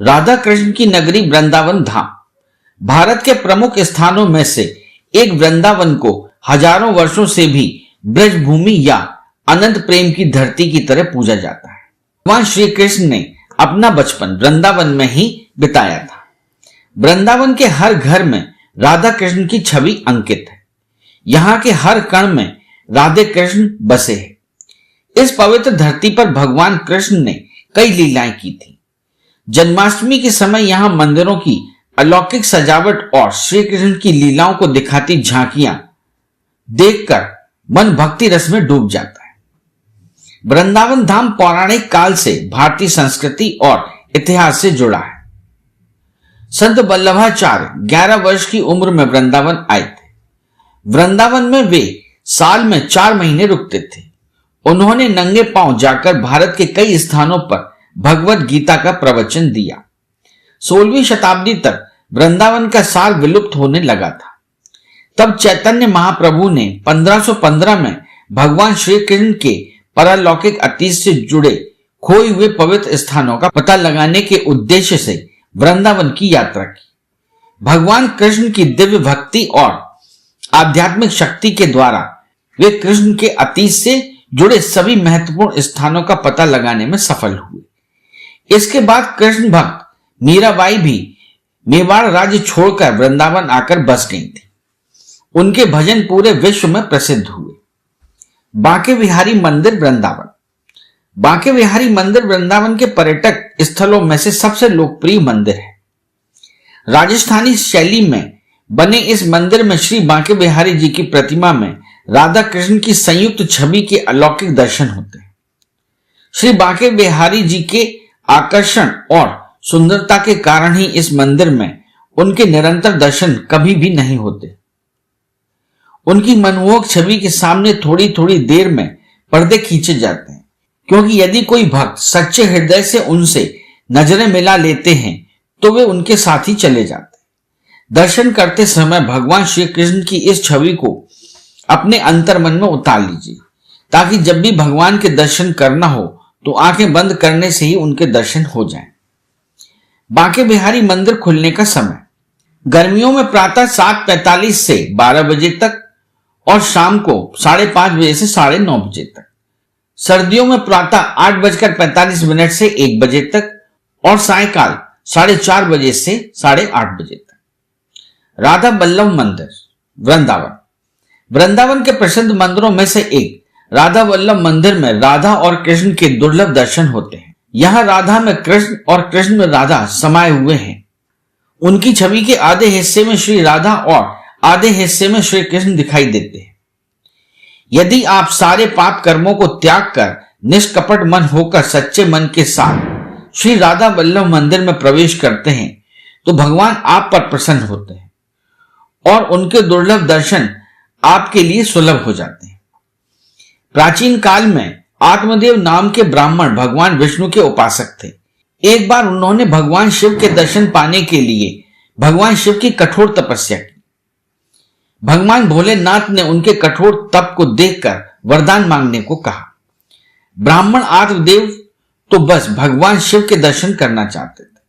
राधा कृष्ण की नगरी वृंदावन धाम भारत के प्रमुख स्थानों में से एक वृंदावन को हजारों वर्षों से भी ब्रजभूमि या अनंत प्रेम की धरती की तरह पूजा जाता है। भगवान श्री कृष्ण ने अपना बचपन वृंदावन में ही बिताया था। वृंदावन के हर घर में राधा कृष्ण की छवि अंकित है। यहाँ के हर कण में राधे कृष्ण बसे हैं। इस पवित्र धरती पर भगवान कृष्ण ने कई लीलाएं की थी। जन्माष्टमी के समय यहाँ मंदिरों की अलौकिक सजावट और श्री कृष्ण की लीलाओं को दिखाती झांकियां देखकर मन भक्ति रस में डूब जाता है। वृंदावन धाम पौराणिक काल से भारतीय संस्कृति और इतिहास से जुड़ा है। संत वल्लभाचार्य 11 वर्ष की उम्र में वृंदावन आए थे। वृंदावन में वे साल में 4 महीने रुकते थे। उन्होंने नंगे पांव जाकर भारत के कई स्थानों पर भगवत गीता का प्रवचन दिया। 16वीं शताब्दी तक वृंदावन का सार विलुप्त होने लगा था। तब चैतन्य महाप्रभु ने 1515 में भगवान श्री कृष्ण के पारलौकिक अतीत से जुड़े खोए हुए पवित्र स्थानों का पता लगाने के उद्देश्य से वृंदावन की यात्रा की। भगवान कृष्ण की दिव्य भक्ति और आध्यात्मिक शक्ति के द्वारा वे कृष्ण के अतीत से जुड़े सभी महत्वपूर्ण स्थानों का पता लगाने में सफल हुए। इसके बाद कृष्ण भक्त मीराबाई भी मेवाड़ राज्य छोड़कर वृंदावन आकर बस गई थी। उनके भजन पूरे विश्व में प्रसिद्ध हुए। बांके बिहारी मंदिर वृंदावन। बांके बिहारी मंदिर वृंदावन के पर्यटक स्थलों में से सबसे लोकप्रिय मंदिर है। राजस्थानी शैली में बने इस मंदिर में श्री बांके बिहारी जी की प्रतिमा में राधा कृष्ण की संयुक्त छवि के अलौकिक दर्शन होते हैं। श्री बांके बिहारी जी के आकर्षण और सुंदरता के कारण ही इस मंदिर में उनके निरंतर दर्शन कभी भी नहीं होते। उनकी मनमोहक छवि के सामने थोड़ी थोड़ी देर में पर्दे खींचे जाते हैं, क्योंकि यदि कोई भक्त सच्चे हृदय से उनसे नजरें मिला लेते हैं तो वे उनके साथ ही चले जाते हैं। दर्शन करते समय भगवान श्री कृष्ण की इस छवि को अपने अंतर्मन में उतार लीजिए, ताकि जब भी भगवान के दर्शन करना हो तो आंखें बंद करने से ही उनके दर्शन हो जाएं। बांके बिहारी मंदिर खुलने का समय गर्मियों में प्रातः 7:45 से 12 बजे तक और शाम को 5:30 बजे से 9:30 बजे तक। सर्दियों में प्रातः 8:45 से 1 बजे तक और सायकाल 4:30 बजे से 8:30 बजे तक। राधा वल्लभ मंदिर वृंदावन। वृंदावन के प्रसिद्ध मंदिरों में से एक राधा वल्लभ मंदिर में राधा और कृष्ण के दुर्लभ दर्शन होते हैं। यहाँ राधा में कृष्ण और कृष्ण में राधा समाये हुए हैं। उनकी छवि के आधे हिस्से में श्री राधा और आधे हिस्से में श्री कृष्ण दिखाई देते हैं। यदि आप सारे पाप कर्मों को त्याग कर निष्कपट मन होकर सच्चे मन के साथ श्री राधा वल्लभ मंदिर में प्रवेश करते हैं तो भगवान आप पर प्रसन्न होते हैं और उनके दुर्लभ दर्शन आपके लिए सुलभ हो जाते हैं। प्राचीन काल में आत्मदेव नाम के ब्राह्मण भगवान विष्णु के उपासक थे। एक बार उन्होंने भगवान शिव के दर्शन पाने के लिए भगवान शिव की कठोर तपस्या की। भगवान भोलेनाथ ने उनके कठोर तप को देखकर वरदान मांगने को कहा। ब्राह्मण आत्मदेव तो बस भगवान शिव के दर्शन करना चाहते थे,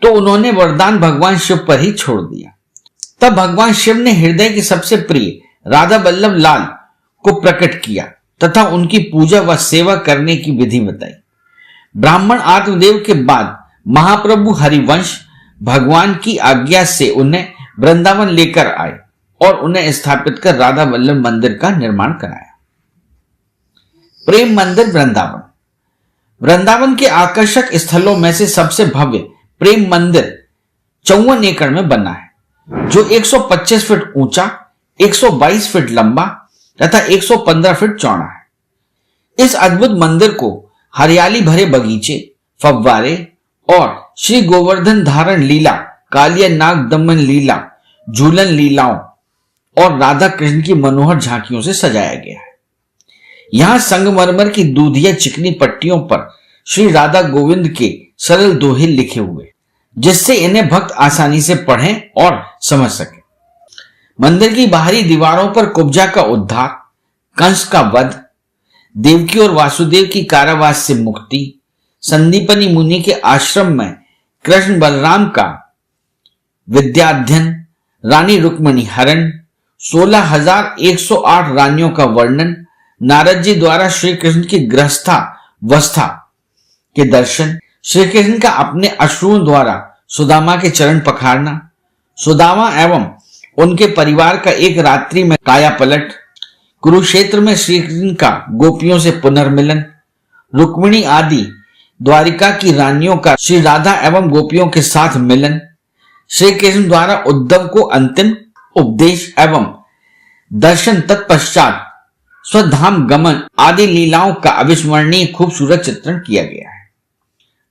तो उन्होंने वरदान भगवान शिव पर ही छोड़ दिया। तब भगवान शिव ने हृदय की सबसे प्रिय राधा वल्लभ लाल को प्रकट किया तथा उनकी पूजा व सेवा करने की विधि बताई। ब्राह्मण आत्मदेव के बाद महाप्रभु हरिवंश भगवान की आज्ञा से उन्हें वृंदावन लेकर आए और उन्हें स्थापित कर राधा वल्लभ मंदिर का निर्माण कराया। प्रेम मंदिर वृंदावन। वृंदावन के आकर्षक स्थलों में से सबसे भव्य प्रेम मंदिर 54 एकड़ में बना है, जो 125 फीट ऊंचा, 122 फीट लंबा तथा 115 फीट चौड़ा है। इस अद्भुत मंदिर को हरियाली भरे बगीचे, फव्वारे और श्री गोवर्धन धारण लीला, कालिया नाग दमन लीला, झूलन लीलाओं और राधा कृष्ण की मनोहर झांकियों से सजाया गया है। यहाँ संगमरमर की दूधिया चिकनी पट्टियों पर श्री राधा गोविंद के सरल दोहे लिखे हुए, जिससे इन्हें भक्त आसानी से पढ़ें और समझ सके। मंदिर की बाहरी दीवारों पर कुब्जा का उद्धार, कंस का वध, देवकी और वासुदेव की कारावास से मुक्ति, संदीपनी मुनि के आश्रम में कृष्ण बलराम का विद्याध्ययन, रानी रुक्मिणी हरण, 16,108 रानियों का वर्णन, नारद जी द्वारा श्री कृष्ण की गृहस्थावस्था के दर्शन, श्री कृष्ण का अपने अश्रुओं द्वारा सुदामा के चरण पखारना, सुदामा एवं उनके परिवार का एक रात्रि में काया पलट, कुरुक्षेत्र में श्री कृष्ण का गोपियों से पुनर्मिलन, रुक्मिणी आदि द्वारिका की रानियों का श्री राधा एवं गोपियों के साथ मिलन, श्री कृष्ण द्वारा उद्धव को अंतिम उपदेश एवं दर्शन, तत्पश्चात स्वधाम गमन आदि लीलाओं का अविस्मरणीय खूबसूरत चित्रण किया गया है।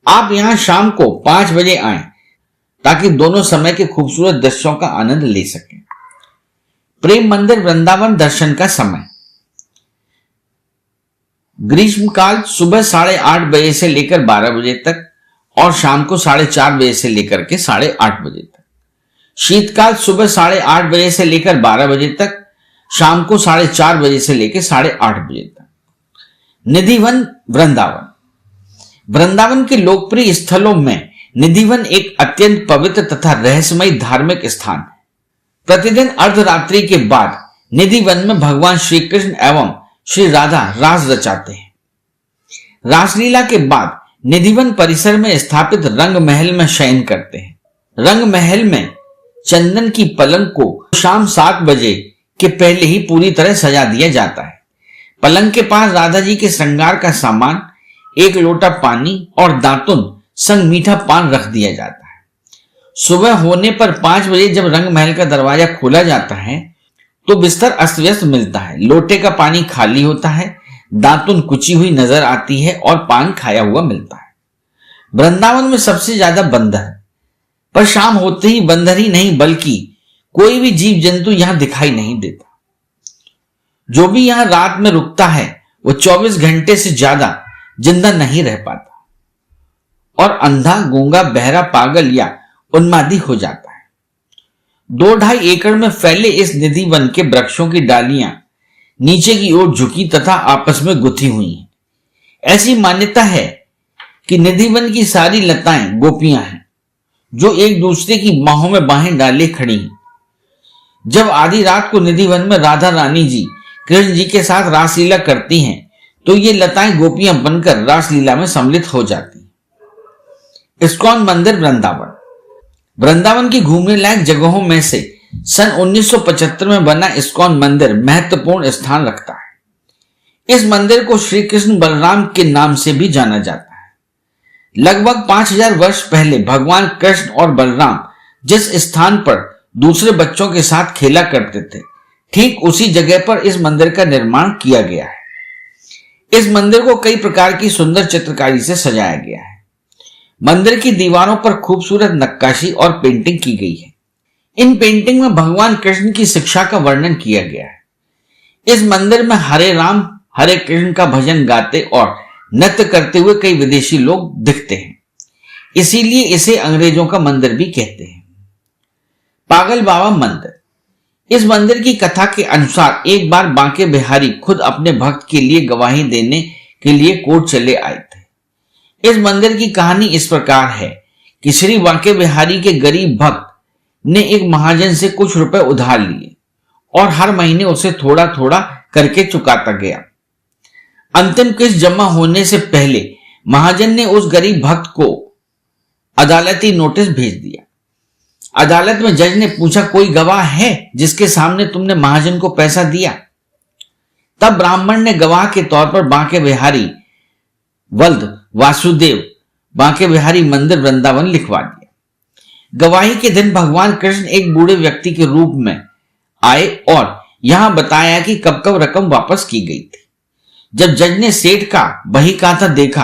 आप यहां शाम को 5 बजे आएं ताकि दोनों समय के खूबसूरत दृश्यों का आनंद ले सकें। प्रेम मंदिर वृंदावन दर्शन का समय, ग्रीष्मकाल सुबह 8:30 बजे से लेकर 12 बजे तक और शाम को 4:30 बजे से लेकर के 8:30 बजे तक। शीतकाल सुबह 8:30 बजे से लेकर 12 बजे तक, शाम को 4:30 बजे से लेकर 8:30 बजे तक। निधिवन वृंदावन, वृंदावन के लोकप्रिय स्थलों में निधिवन एक अत्यंत पवित्र तथा रहस्यमय धार्मिक स्थान है। प्रतिदिन अर्धरात्रि के बाद निधिवन में भगवान श्री कृष्ण एवं श्री राधा रास रचाते हैं। रासलीला के बाद निधिवन परिसर में स्थापित रंग महल में शयन करते हैं। रंग महल में चंदन की पलंग को शाम 7 बजे के पहले ही पूरी तरह सजा दिया जाता है। पलंग के पास राधा जी के श्रृंगार का सामान, एक लोटा पानी और दातुन संग मीठा पान रख दिया जाता है। सुबह होने पर 5 बजे जब रंग महल का दरवाजा खोला जाता है तो बिस्तर अस्त व्यस्त मिलता है। लोटे का पानी खाली होता है, दातुन कुची हुई नजर आती है और पान खाया हुआ मिलता है। वृंदावन में सबसे ज्यादा बंदर, पर शाम होते ही बंदर ही नहीं बल्कि कोई भी जीव जंतु यहां दिखाई नहीं देता। जो भी यहां रात में रुकता है वो 24 घंटे से ज्यादा जिंदा नहीं रह पाता और अंधा, गूंगा, बहरा, पागल या उन्मादी हो जाता है। 2-2.5 एकड़ में फैले इस निधि वन के वृक्षों की डालियां नीचे की ओर झुकी तथा आपस में गुथी हुई हैं। ऐसी मान्यता है कि निधि वन की सारी लताएं गोपियां हैं जो एक दूसरे की बाहों में बाहें डाले खड़ी हैं। जब आधी रात को निधि वन में राधा रानी जी कृष्ण जी के साथ रासलीला करती हैं तो ये लताएं गोपियां बनकर रासलीला में सम्मिलित हो जाती हैं। इस्कॉन मंदिर वृंदावन, वृंदावन की घूमने लायक जगहों में से सन 1975 में बना इस्कॉन मंदिर महत्वपूर्ण स्थान रखता है। इस मंदिर को श्री कृष्ण बलराम के नाम से भी जाना जाता है। लगभग 5000 वर्ष पहले भगवान कृष्ण और बलराम जिस स्थान पर दूसरे बच्चों के साथ खेला करते थे, ठीक उसी जगह पर इस मंदिर का निर्माण किया गया है। इस मंदिर को कई प्रकार की सुंदर चित्रकारी से सजाया गया है। मंदिर की दीवारों पर खूबसूरत नक्काशी और पेंटिंग की गई है। इन पेंटिंग में भगवान कृष्ण की शिक्षा का वर्णन किया गया है। इस मंदिर में हरे राम हरे कृष्ण का भजन गाते और नृत्य करते हुए कई विदेशी लोग दिखते हैं, इसीलिए इसे अंग्रेजों का मंदिर भी कहते हैं। पागल बाबा मंदिर, इस मंदिर की कथा के अनुसार एक बार बांके बिहारी खुद अपने भक्त के लिए गवाही देने के लिए कोर्ट चले आए थे। इस मंदिर की कहानी इस प्रकार है कि श्री बांके बिहारी के गरीब भक्त ने एक महाजन से कुछ रुपए उधार लिए और हर महीने उसे थोड़ा थोड़ा करके चुकाता गया। अंतिम किस्त जमा होने से पहले महाजन ने उस गरीब भक्त को अदालती नोटिस भेज दिया। अदालत में जज ने पूछा, कोई गवाह है जिसके सामने तुमने महाजन को पैसा दिया? तब ब्राह्मण ने गवाह के तौर पर बांके बिहारी वल्द वासुदेव बांके बिहारी मंदिर वृंदावन लिखवा दिया। गवाही के दिन भगवान कृष्ण एक बूढ़े व्यक्ति के रूप में आए और यहां बताया कि कब कब रकम वापस की गई थी। जब जज ने सेठ का बही खाता देखा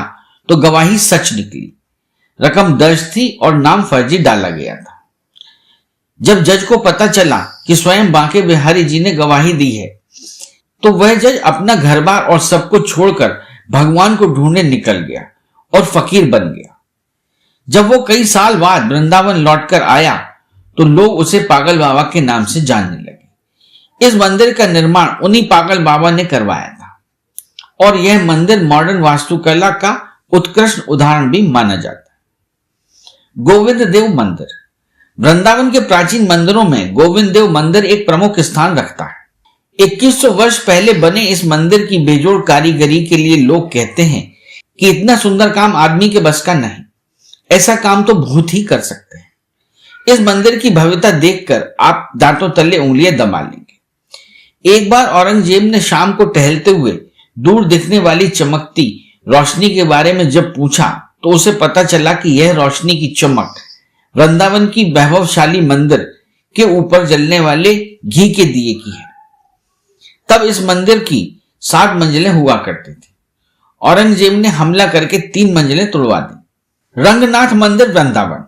तो गवाही सच निकली। रकम दर्ज थी और नाम फर्जी डाला गया था। जब जज को पता चला कि स्वयं बांके बिहारी जी ने गवाही दी है तो वह जज अपना घर बार और सब कुछ छोड़कर भगवान को ढूंढने निकल गया और फकीर बन गया। जब वो कई साल बाद वृंदावन लौटकर आया तो लोग उसे पागल बाबा के नाम से जानने लगे। इस मंदिर का निर्माण उन्हीं पागल बाबा ने करवाया था और यह मंदिर मॉडर्न वास्तुकला का उत्कृष्ट उदाहरण भी माना जाता है। गोविंद देव मंदिर। वृंदावन के प्राचीन मंदिरों में गोविंद देव मंदिर एक प्रमुख स्थान रखता है। 2100 वर्ष पहले बने इस मंदिर की बेजोड़ कारीगरी के लिए लोग कहते हैं कि इतना सुंदर काम आदमी के बस का नहीं, ऐसा काम तो भूत ही कर सकते हैं। इस मंदिर की भव्यता देखकर आप दांतों तले उंगलियां दबा लेंगे। एक बार औरंगजेब ने शाम को टहलते हुए दूर दिखने वाली चमकती रोशनी के बारे में जब पूछा तो उसे पता चला कि यह रोशनी की चमक वृंदावन की वैभवशाली मंदिर के ऊपर जलने वाले घी के दिए की है। तब इस मंदिर की 60 मंजिलें हुआ करती थी। औरंगजेब ने हमला करके 3 मंजिलें तोड़वा दी। रंगनाथ मंदिर वृंदावन।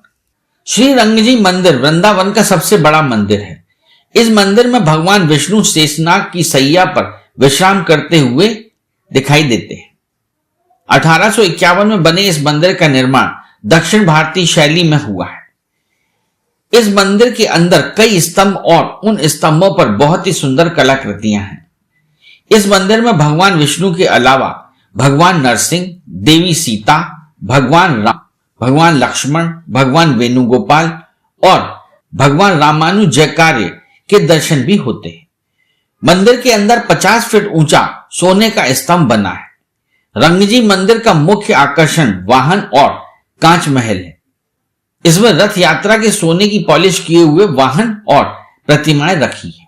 श्री रंगजी मंदिर वृंदावन का सबसे बड़ा मंदिर है। इस मंदिर में भगवान विष्णु शेषनाग की सैया पर विश्राम करते हुए दिखाई देते हैं। 1851 में बने इस मंदिर का निर्माण दक्षिण भारतीय शैली में हुआ है। इस मंदिर के अंदर कई स्तंभ और उन स्तंभों पर बहुत ही सुंदर कलाकृतियां हैं। इस मंदिर में भगवान विष्णु के अलावा भगवान नरसिंह, देवी सीता, भगवान राम, भगवान लक्ष्मण, भगवान वेणुगोपाल और भगवान रामानुजाचार्य के दर्शन भी होते हैं। मंदिर के अंदर 50 फीट ऊंचा सोने का स्तंभ बना है। रंगजी मंदिर का मुख्य आकर्षण वाहन और कांच महल है। इसमें रथ यात्रा के सोने की पॉलिश किए हुए वाहन और प्रतिमाएं रखी है।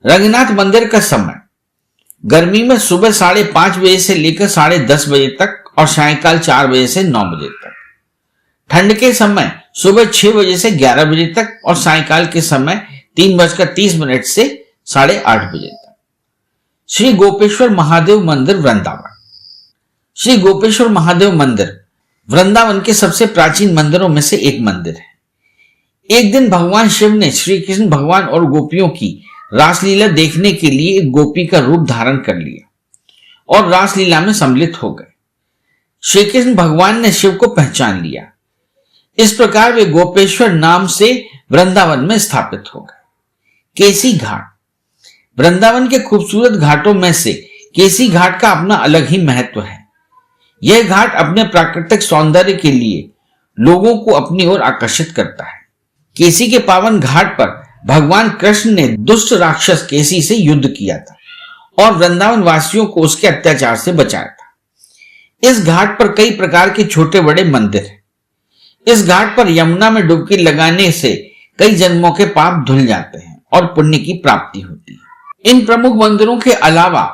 रंगनाथ मंदिर का समय गर्मी में सुबह 5:30 बजे से लेकर 10:30 बजे तक और सायंकाल 4 बजे से 9 बजे तक। ठंड के समय सुबह 6 बजे से 11 बजे तक और सायंकाल के समय 3:30 से 8:30 बजे तक। श्री गोपेश्वर महादेव मंदिर वृंदावन। श्री गोपेश्वर महादेव मंदिर वृंदावन के सबसे प्राचीन मंदिरों में से एक मंदिर है। एक दिन भगवान शिव ने श्री कृष्ण भगवान और गोपियों की रासलीला देखने के लिए एक गोपी का रूप धारण कर लिया और रासलीला में सम्मिलित हो गए। श्री कृष्ण भगवान ने शिव को पहचान लिया। इस प्रकार वे गोपेश्वर नाम से वृंदावन में स्थापित हो गए। केसी घाट। वृंदावन के खूबसूरत घाटों में से केसी घाट का अपना अलग ही महत्व है। यह घाट अपने प्राकृतिक सौंदर्य के लिए लोगों को अपनी ओर आकर्षित करता है। केसी के पावन घाट पर भगवान कृष्ण ने दुष्ट राक्षस केसी से युद्ध किया था और वृंदावन वासियों को उसके अत्याचार से बचाया था। इस घाट पर कई प्रकार के छोटे बड़े मंदिर हैं। इस घाट पर यमुना में डुबकी लगाने से कई जन्मों के पाप धुल जाते हैं और पुण्य की प्राप्ति होती है। इन प्रमुख मंदिरों के अलावा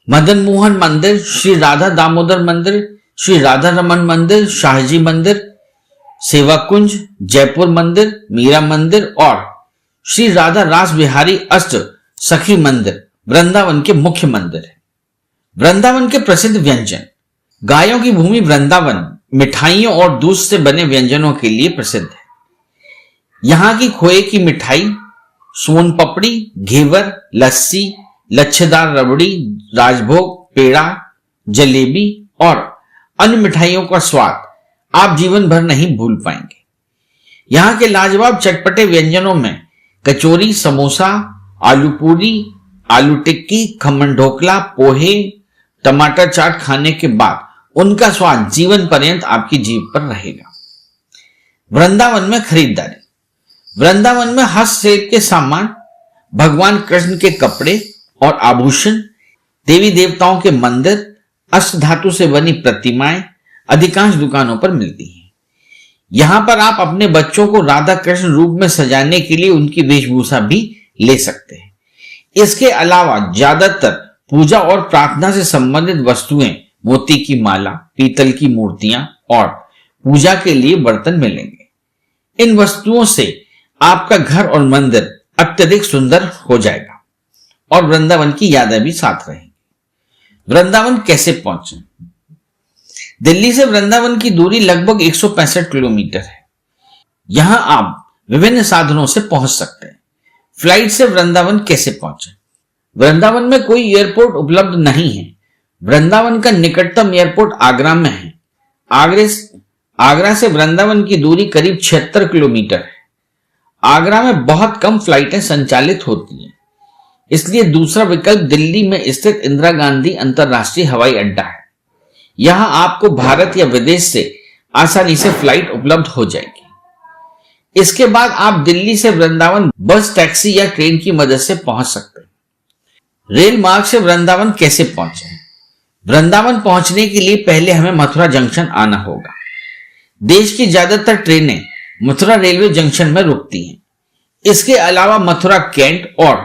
मदन मोहन मंदिर, श्री राधा दामोदर मंदिर, श्री राधा रमन मंदिर, शाहजी मंदिर, सेवा कुंज, जयपुर मंदिर, मीरा मंदिर और श्री राधा रास बिहारी अष्ट सखी मंदिर वृंदावन के मुख्य मंदिर है। वृंदावन के प्रसिद्ध व्यंजन। गायों की भूमि वृंदावन मिठाइयों और दूध से बने व्यंजनों के लिए प्रसिद्ध है। यहाँ की खोए की मिठाई, सोन पपड़ी, घेवर, लस्सी, लच्छेदार रबड़ी, राजभोग, पेड़ा, जलेबी और अन्य मिठाइयों का स्वाद आप जीवन भर नहीं भूल पाएंगे। यहाँ के लाजवाब चटपटे व्यंजनों में कचौरी, समोसा, आलू पूरी, आलू टिक्की, खमन ढोकला, पोहे, टमाटर चाट खाने के बाद उनका स्वाद जीवन पर्यंत आपकी जीभ पर रहेगा। वृंदावन में खरीदारी। वृंदावन में हस्तशिल्प के सामान, भगवान कृष्ण के कपड़े और आभूषण, देवी देवताओं के मंदिर, अष्टधातु से बनी प्रतिमाएं अधिकांश दुकानों पर मिलती हैं। यहां पर आप अपने बच्चों को राधा कृष्ण रूप में सजाने के लिए उनकी वेशभूषा भी ले सकते हैं। इसके अलावा ज्यादातर पूजा और प्रार्थना से संबंधित वस्तुएं, मोती की माला, पीतल की मूर्तियां और पूजा के लिए बर्तन मिलेंगे। इन वस्तुओं से आपका घर और मंदिर अत्यधिक सुंदर हो जाएगा और वृंदावन की यादें भी साथ रहेंगी। वृंदावन कैसे पहुंचे? दिल्ली से वृंदावन की दूरी लगभग 165 किलोमीटर है। यहां आप विभिन्न साधनों से पहुंच सकते हैं। फ्लाइट से वृंदावन कैसे पहुंचे? वृंदावन में कोई एयरपोर्ट उपलब्ध नहीं है। वृंदावन का निकटतम एयरपोर्ट आगरा में है। आगरा से वृंदावन की दूरी करीब 76 किलोमीटर है। आगरा में बहुत कम फ्लाइटें संचालित होती हैं, इसलिए दूसरा विकल्प दिल्ली में स्थित इंदिरा गांधी अंतरराष्ट्रीय हवाई अड्डा है। यहां आपको भारत या विदेश से आसानी से फ्लाइट उपलब्ध हो जाएगी। इसके बाद आप दिल्ली से वृंदावन बस, टैक्सी या ट्रेन की मदद से पहुंच सकते हैं। रेल मार्ग से वृंदावन कैसे पहुंचे? वृंदावन पहुंचने के लिए पहले हमें मथुरा जंक्शन आना होगा। देश की ज्यादातर ट्रेनें मथुरा रेलवे जंक्शन में रुकती हैं। इसके अलावा मथुरा कैंट और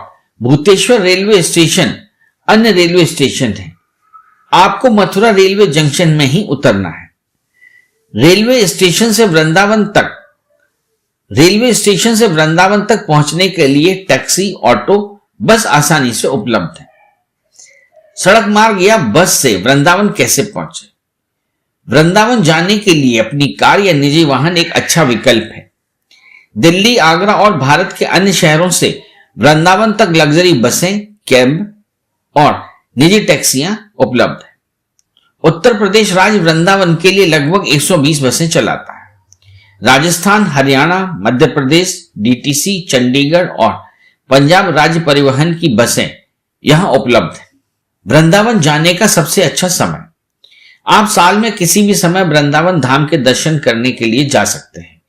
भूतेश्वर रेलवे स्टेशन अन्य रेलवे स्टेशन हैं। आपको मथुरा रेलवे जंक्शन में ही उतरना है। रेलवे स्टेशन से वृंदावन तक पहुंचने के लिए टैक्सी, ऑटो, बस आसानी से उपलब्ध है। सड़क मार्ग या बस से वृंदावन कैसे पहुंचे? वृंदावन जाने के लिए अपनी कार या निजी वाहन एक अच्छा विकल्प है। दिल्ली, आगरा और भारत के अन्य शहरों से वृंदावन तक लग्जरी बसें, कैब और निजी टैक्सियां उपलब्ध है। उत्तर प्रदेश राज्य वृंदावन के लिए लगभग 120 बसें चलाता है। राजस्थान, हरियाणा, मध्य प्रदेश, डीटीसी, चंडीगढ़ और पंजाब राज्य परिवहन की बसें यहां उपलब्ध है। वृंदावन जाने का सबसे अच्छा समय, आप साल में किसी भी समय वृंदावन धाम के दर्शन करने के लिए जा सकते हैं,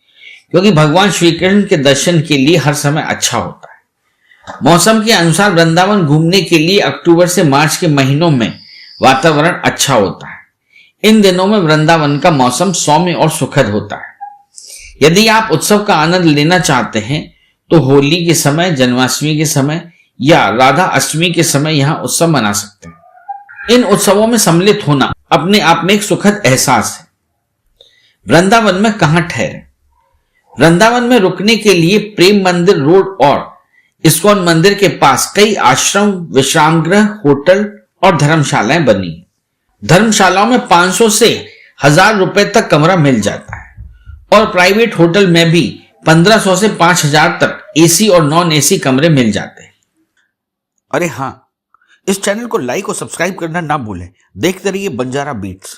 क्योंकि भगवान श्री कृष्ण के दर्शन के लिए हर समय अच्छा होता है। मौसम के अनुसार वृंदावन घूमने के लिए अक्टूबर से मार्च के महीनों में वातावरण अच्छा होता है। इन दिनों में वृंदावन का मौसम सौम्य और सुखद होता है। यदि आप उत्सव का आनंद लेना चाहते हैं तो होली के समय, जन्माष्टमी के समय या राधा अष्टमी के समय यहां उत्सव मना सकते हैं। इन उत्सवों में सम्मिलित होना अपने आप में एक सुखद एहसास है। वृंदावन में कहां ठहरे? वृंदावन में रुकने के लिए प्रेम मंदिर रोड और इस्कॉन मंदिर के पास कई आश्रम, विश्राम गृह, होटल और धर्मशालाएं बनी हैं। धर्मशालाओं में 500 से 1000 रुपए तक कमरा मिल जाता है और प्राइवेट होटल में भी 1500 से 5000 तक एसी और नॉन एसी कमरे मिल जाते हैं। अरे हाँ, इस चैनल को लाइक और सब्सक्राइब करना ना भूलें। देखते रहिए बंजारा बीट्स।